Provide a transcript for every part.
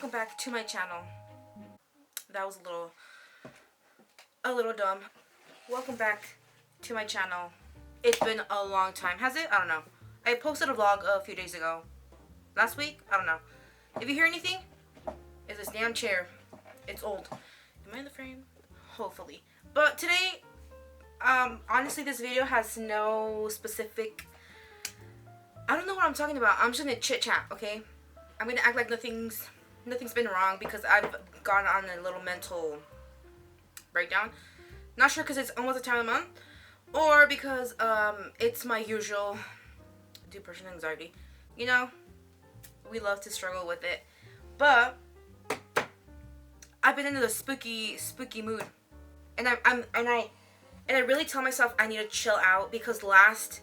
welcome back to my channel. That was a little dumb. Welcome back to my channel. It's been a long time. Has it? I don't know. I posted a vlog a few days ago. Last week? I don't know. If you hear anything, it's this damn chair. It's old. Am I in the frame? Hopefully. But today, honestly, this video has no specific... I don't know what I'm talking about. I'm just gonna chit chat, okay? I'm gonna act like nothing's been wrong because I've gone on a little mental breakdown. Not sure because it's almost the time of the month, or because it's my usual depression, anxiety. You know, we love to struggle with it, but I've been into the spooky mood, and I really tell myself I need to chill out because last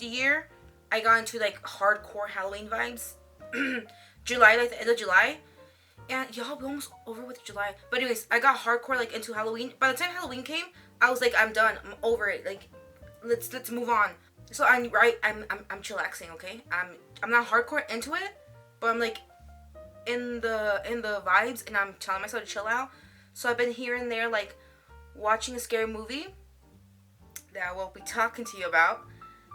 year I got into like hardcore Halloween vibes. July, like the end of July, and y'all, we're almost over with July. But anyways, I got hardcore like into Halloween. By the time Halloween came, I was like, I'm done. I'm over it. Like, let's move on. So I'm chillaxing. Okay, I'm not hardcore into it, but I'm like in the vibes, and I'm telling myself to chill out. So I've been here and there like watching a scary movie that I will be talking to you about.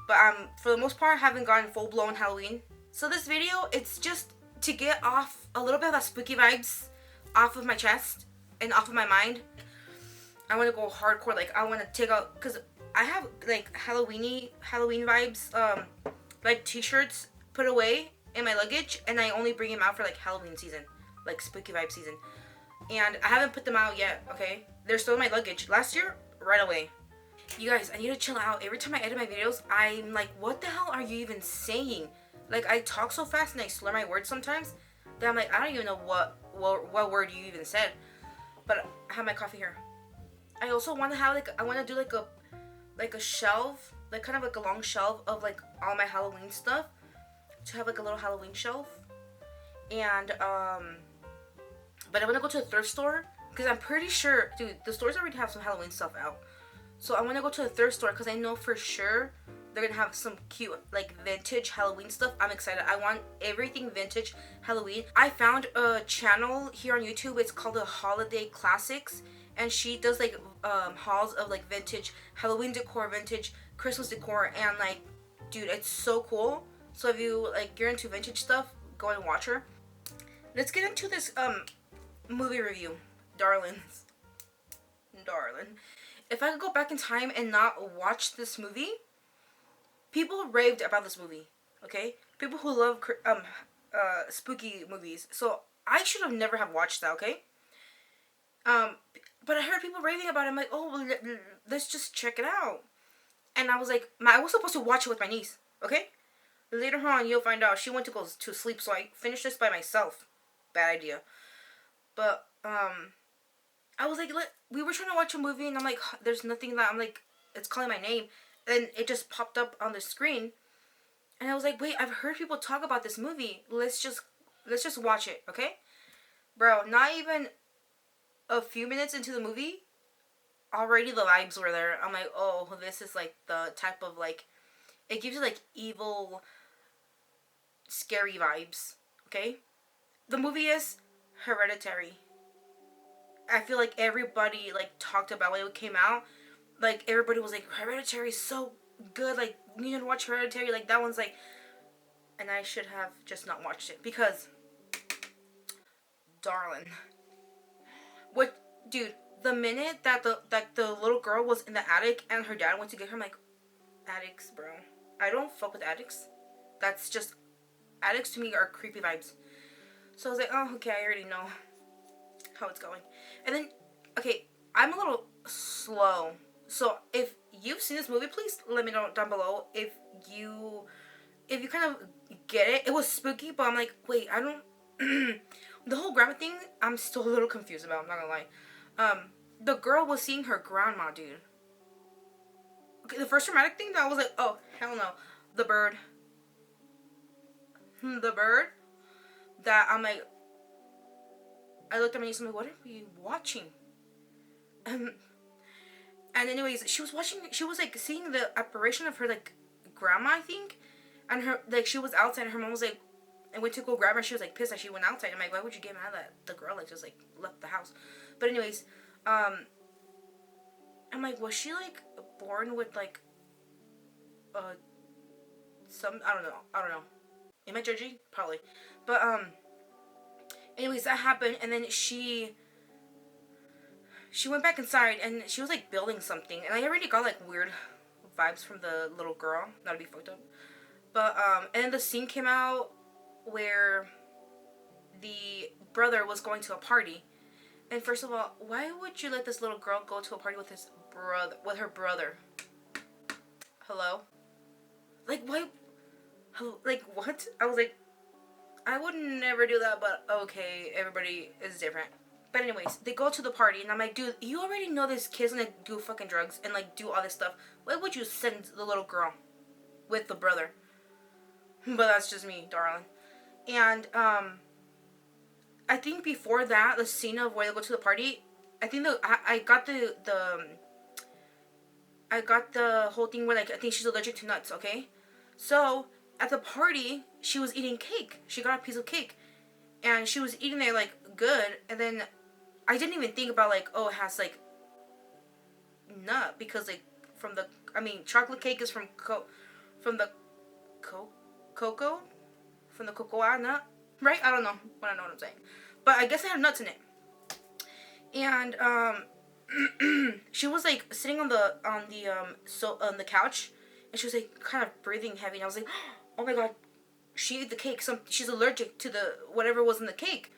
But for the most part, I haven't gone full blown Halloween. So this video, it's just to get off a little bit of that spooky vibes off of my chest and off of my mind. I want to go hardcore. Like, I want to take out, because I have like Halloween vibes, like t-shirts put away in my luggage, and I only bring them out for like Halloween season, like spooky vibe season. And I haven't put them out yet, okay? They're still in my luggage. Last year, right away. You guys, I need to chill out. Every time I edit my videos, I'm like, what the hell are you even saying? Like, I talk so fast and I slur my words sometimes that I'm like, I don't even know what word you even said. But I have my coffee here. I also want to have like, I want to do like a shelf, like kind of like a long shelf of like all my Halloween stuff, to have like a little Halloween shelf. And but I want to go to a thrift store because I'm pretty sure, dude, the stores already have some Halloween stuff out. So I want to go to a thrift store because I know for sure they're gonna have some cute like vintage Halloween stuff. I'm excited. I want everything vintage Halloween. I found a channel here on YouTube. It's called the Holiday Classics, and she does like hauls of like vintage Halloween decor, vintage Christmas decor, and like, dude, it's so cool. So if you like, you're into vintage stuff, go and watch her. Let's get into this movie review. Darling. If I could go back in time and not watch this movie, people raved about this movie, okay? People who love spooky movies. So I should have never have watched that, okay? But I heard people raving about it. I'm like, oh, well, let's just check it out. And I was like, I was supposed to watch it with my niece, okay? Later on, you'll find out she went to go to sleep, so I finished this by myself. Bad idea. But I was like, we were trying to watch a movie, and I'm like, there's nothing that I'm like, it's calling my name. And it just popped up on the screen, and I was like, wait, I've heard people talk about this movie. Let's just watch it, okay? Bro, not even a few minutes into the movie, already the vibes were there. I'm like, oh, this is like the type of like, it gives you like evil, scary vibes, okay? The movie is Hereditary. I feel like everybody like talked about when it came out. Like, everybody was like, Hereditary is so good. Like, you need to watch Hereditary. Like, that one's like... And I should have just not watched it. Because... Darling. What... Dude, the minute that the little girl was in the attic and her dad went to get her, I'm like, addicts, bro. I don't fuck with addicts. That's just... Addicts to me are creepy vibes. So I was like, oh, okay, I already know how it's going. And then... Okay, I'm a little slow. So if you've seen this movie, please let me know down below if you kind of get it. It was spooky, but I'm like, wait, I don't... The whole grandma thing, I'm still a little confused about, I'm not gonna lie. The girl was seeing her grandma, dude. Okay, the first dramatic thing, that was like, oh, hell no. The bird. The bird. That, I'm like... I looked at my niece, I'm like, what are we watching? And anyways, she was like seeing the apparition of her like grandma, I think, and her like she was outside and her mom was like, and went to go grab her. And she was like pissed that she went outside. I'm like, why would you get mad that the girl like just like left the house? But anyways, I'm like, was she like born with like some, I don't know. Am I judging? Probably. But anyways, that happened, and then she went back inside, and she was like building something, and I already got like weird vibes from the little girl. Not to be fucked up. But and then the scene came out where the brother was going to a party. And first of all, why would you let this little girl go to a party with her brother? Hello? Like, why? Like, what? I was like, I would never do that, but okay, everybody is different. But anyways, they go to the party, and I'm like, dude, you already know this kid's gonna do fucking drugs and like do all this stuff. Why would you send the little girl with the brother? But that's just me, darling. And I think before that, the scene of where they go to the party, I think I got the whole thing where like I think she's allergic to nuts. Okay, so at the party she was eating cake. She got a piece of cake, and she was eating it like good. And then I didn't even think about like, oh, it has like nut, because like chocolate cake is from the cocoa nut, right? I don't know what I'm saying, but I guess it had nuts in it. And she was like sitting on the couch, and she was like kind of breathing heavy, and I was like, oh my god, she ate the cake. She's allergic to the whatever was in the cake.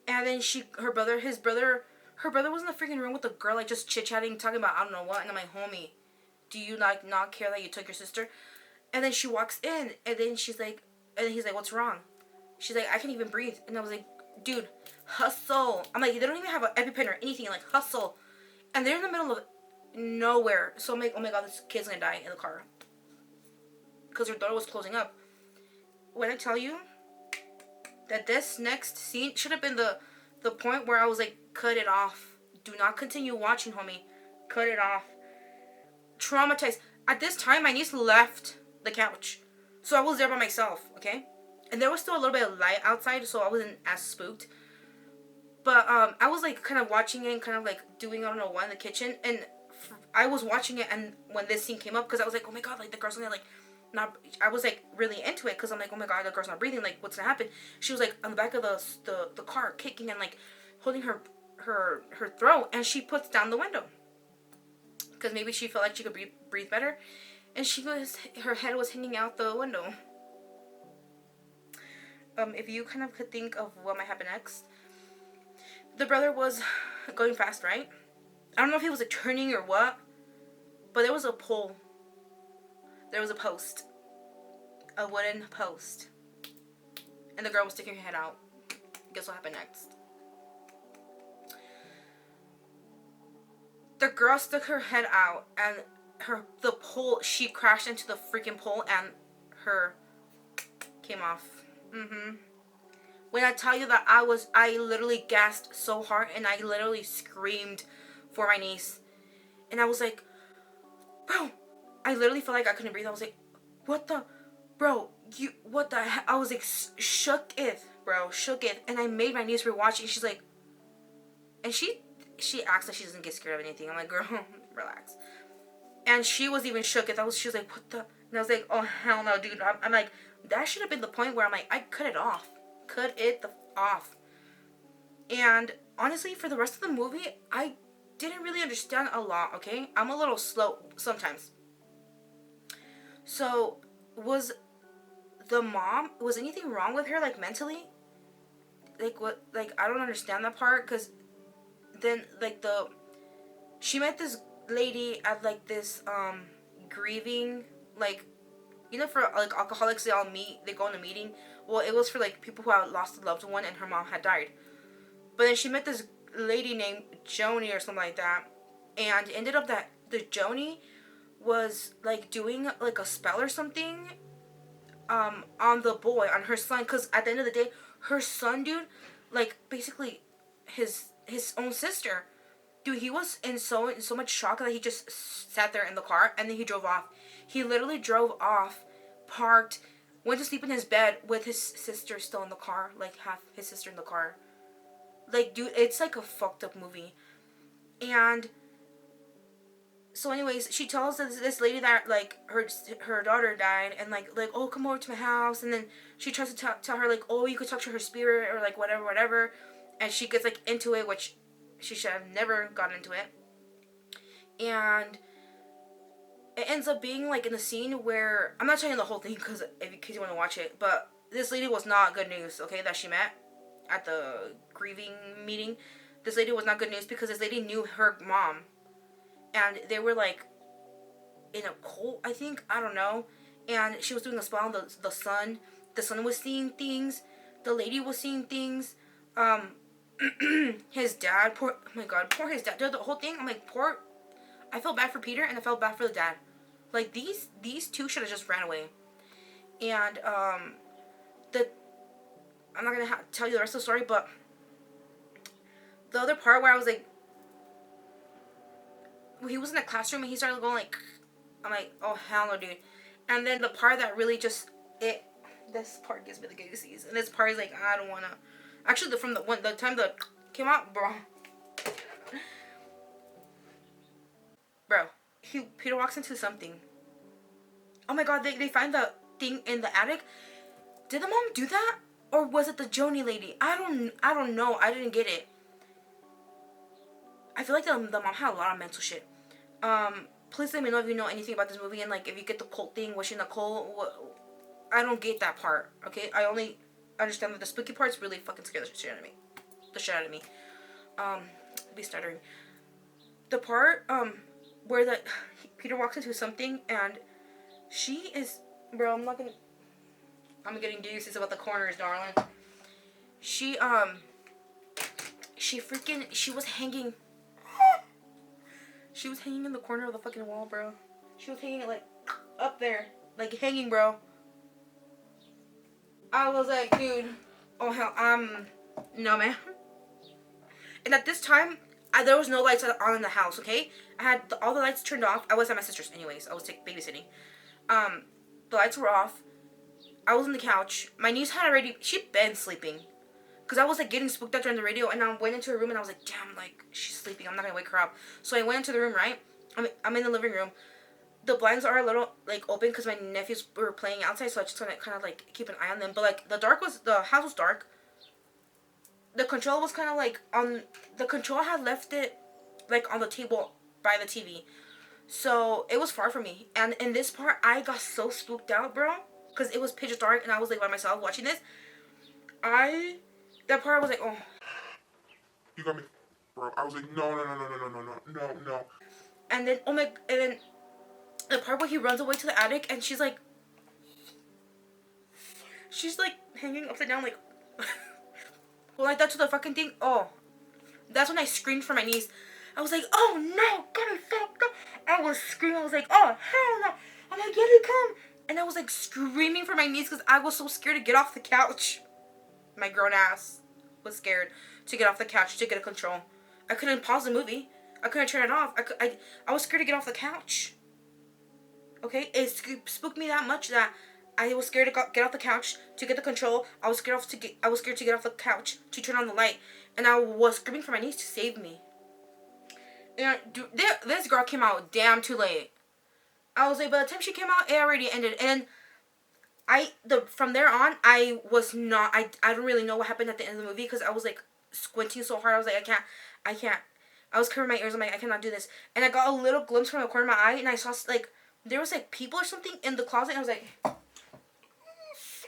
And then her brother was in the freaking room with the girl, like just chit chatting, talking about I don't know what. And I'm like, homie, do you like not care that you took your sister? And then she walks in, and then he's like, what's wrong? She's like, I can't even breathe. And I was like, dude, hustle. I'm like, they don't even have an EpiPen or anything. Like, hustle. And they're in the middle of nowhere. So I'm like, oh my god, this kid's gonna die in the car. Because her door was closing up. When I tell you that this next scene should have been the point where I was like, cut it off. Do not continue watching, homie. Cut it off. Traumatized. At this time, my niece left the couch. So I was there by myself, okay? And there was still a little bit of light outside, so I wasn't as spooked. But I was like kind of watching it and kind of like doing I don't know what in the kitchen. And I was watching it, and when this scene came up, because I was like, oh my god, like the girl's gonna like not. I was like really into it because I'm like, oh my god, the girl's not breathing. Like, what's gonna happen? She was like on the back of the car, kicking and like holding her throat, and she puts down the window because maybe she felt like she could breathe better, and her head was hanging out the window. If you kind of could think of what might happen next, the brother was going fast, right? I don't know if he was like turning or what, but there was a pole. There was a post. A wooden post. And the girl was sticking her head out. Guess what happened next? The girl stuck her head out, and the pole, she crashed into the freaking pole, and her came off. When I tell you that I literally gasped so hard, and I literally screamed for my niece. And I was like, bro, I literally felt like I couldn't breathe. I was like, what the, bro, what the heck? I was like, shook it. And I made my niece rewatch it, and she's like, and she acts like she doesn't get scared of anything. I'm like, girl, relax. And she was even shook it. She was like, what the, and I was like, oh, hell no, dude. I'm like, that should have been the point where I'm like, I cut it off. Cut it off. And honestly, for the rest of the movie, I didn't really understand a lot, okay? I'm a little slow sometimes. So, was anything wrong with her, like, mentally? Like, what, like, I don't understand that part, because then, like, she met this lady at, like, this, grieving, like, you know, for, like, alcoholics, they go in a meeting. Well, it was for, like, people who had lost a loved one and her mom had died. But then she met this lady named Joni or something like that. And it ended up that the Joni was, like, doing, like, a spell or something on the boy, on her son. Because at the end of the day, her son, dude, like, basically his own sister. Dude, he was in so much shock that he just sat there in the car, and then he drove off. He literally drove off, parked, went to sleep in his bed with his sister still in the car, like half his sister in the car. Like, dude, it's like a fucked up movie. And so anyways, she tells this lady that like her daughter died, and like oh, come over to my house, and then she tries to tell her like, oh, you could talk to her spirit or like whatever, and she gets like into it, which she should have never gotten into it. And it ends up being like in a scene where, I'm not telling you the whole thing because in case you want to watch it, but this lady was not good news, okay, that she met at the grieving meeting. This lady was not good news because this lady knew her mom, and they were like in a cult, I think, I don't know, and she was doing a spell on the son. The son was seeing things, the lady was seeing things, his dad, poor, oh my god, poor his dad, the whole thing, I'm like, poor, I felt bad for Peter, and I felt bad for the dad. Like, these two should have just ran away. And, I'm not gonna tell you the rest of the story, but the other part where I was like, he was in the classroom and he started going like, I'm like, oh hell no, dude. And then the part that really just, this part gives me the goosies. And this part is like, I don't wanna, actually the time that came out, bro, Peter walks into something. Oh my god, they find the thing in the attic. Did the mom do that? Or was it the Joni lady? I don't know. I didn't get it. I feel like the mom had a lot of mental shit. Please let me know if you know anything about this movie, and like if you get the cult thing, wishing the cult. I don't get that part. Okay, I only understand that the spooky parts really fucking scare the shit out of me. The shit out of me. Be stuttering. The part where Peter walks into something and she is, bro, I'm getting deuces about the corners, darling. She was hanging. She was hanging in the corner of the fucking wall, bro. She was hanging like up there, like hanging, bro. I was like, dude, oh hell, no, man. And at this time, there was no lights on in the house, okay? I had all the lights turned off. I was at my sister's anyways. I was babysitting. The lights were off. I was on the couch. My niece she'd been sleeping. Because I was like getting spooked out during the radio, and I went into her room and I was like, damn, like, she's sleeping. I'm not gonna wake her up. So I went into the room, right? I'm in the living room. The blinds are a little like open because my nephews were playing outside, so I just kind of like keep an eye on them. But like the house was dark. The control was kind of like the control had left it like on the table by the TV. So it was far from me. And in this part, I got so spooked out, bro. Because it was pitch dark and I was like by myself watching this. That part I was like, oh. You got me, bro. I was like, no. And then, and then the part where he runs away to the attic and she's like hanging upside down, like, well, like that to the fucking thing. Oh, that's when I screamed for my niece. I was like, oh no, get me fucked up. I was screaming. I was like, oh hell no. I'm like, here they come. And I was like screaming for my niece because I was so scared to get off the couch. My grown ass was scared to get off the couch to get a control. I couldn't pause the movie. I couldn't turn it off. I was scared to get off the couch. Okay, it spooked me that much that I was scared to get off the couch to get the control. I was scared to get off the couch to turn on the light, and I was screaming for my niece to save me. And this girl came out damn too late. I was like, by the time she came out, it already ended. And from there on, I don't really know what happened at the end of the movie because I was like squinting so hard. I was like, I can't. I was covering my ears. I'm like, I cannot do this. And I got a little glimpse from the corner of my eye, and I saw like there was like people or something in the closet. And I was like,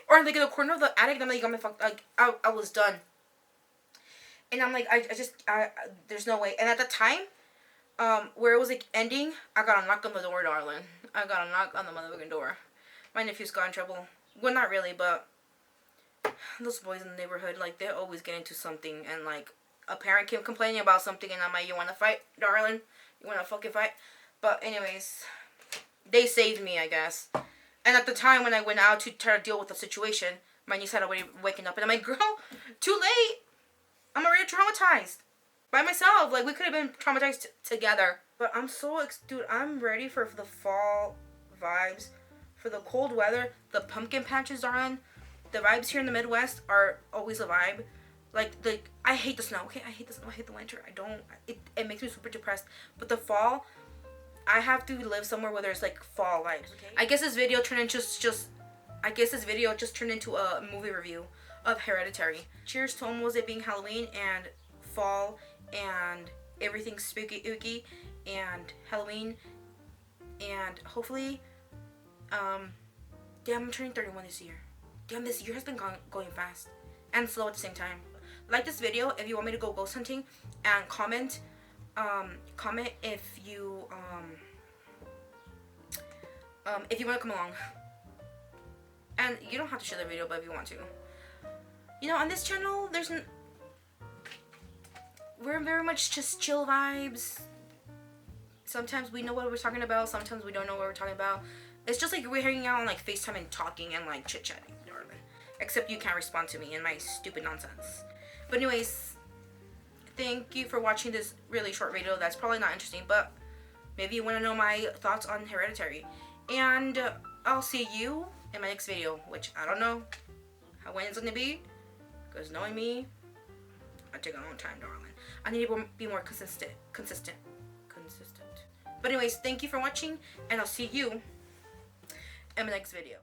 or like in the corner of the attic. And I'm like, got my fuck. Like I was done. And I'm like, there's no way. And at the time, where it was like ending, I got a knock on the door, darling. I got a knock on the motherfucking door. My nephew's got in trouble. Well, not really, but those boys in the neighborhood, like, they always get into something, and like a parent came complaining about something, and I'm like, you want to fight, darling? You want to fucking fight? But anyways, they saved me, I guess. And at the time when I went out to try to deal with the situation, my niece had already waking up, and I'm like, girl, too late. I'm already traumatized. By myself. Like, we could have been traumatized together. But I'm so, dude, I'm ready for the fall vibes. for the cold weather, the pumpkin patches are on. The vibes here in the Midwest are always a vibe. Like I hate the snow. Okay, I hate the snow. I hate the winter. I don't. It makes me super depressed. But the fall, I have to live somewhere where there's like fall vibes. Okay. I guess this video turned into a movie review of Hereditary. Cheers to almost it being Halloween and fall and everything spooky ooky and Halloween, and hopefully damn, I'm turning 31 this year. Damn, this year has been going fast and slow at the same time. Like this video if you want me to go ghost hunting, and comment if you want to come along. And you don't have to share the video, but if you want to. You know, on this channel, we're very much just chill vibes. Sometimes we know what we're talking about, sometimes we don't know what we're talking about. It's just like we're hanging out on like FaceTime and talking and like chit-chatting, darling. Except you can't respond to me and my stupid nonsense. But anyways, thank you for watching this really short video that's probably not interesting, but maybe you want to know my thoughts on Hereditary. And I'll see you in my next video, which I don't know when it's going to be, because knowing me, I take a long time, darling. I need to be more consistent. But anyways, thank you for watching, and I'll see you in my next video.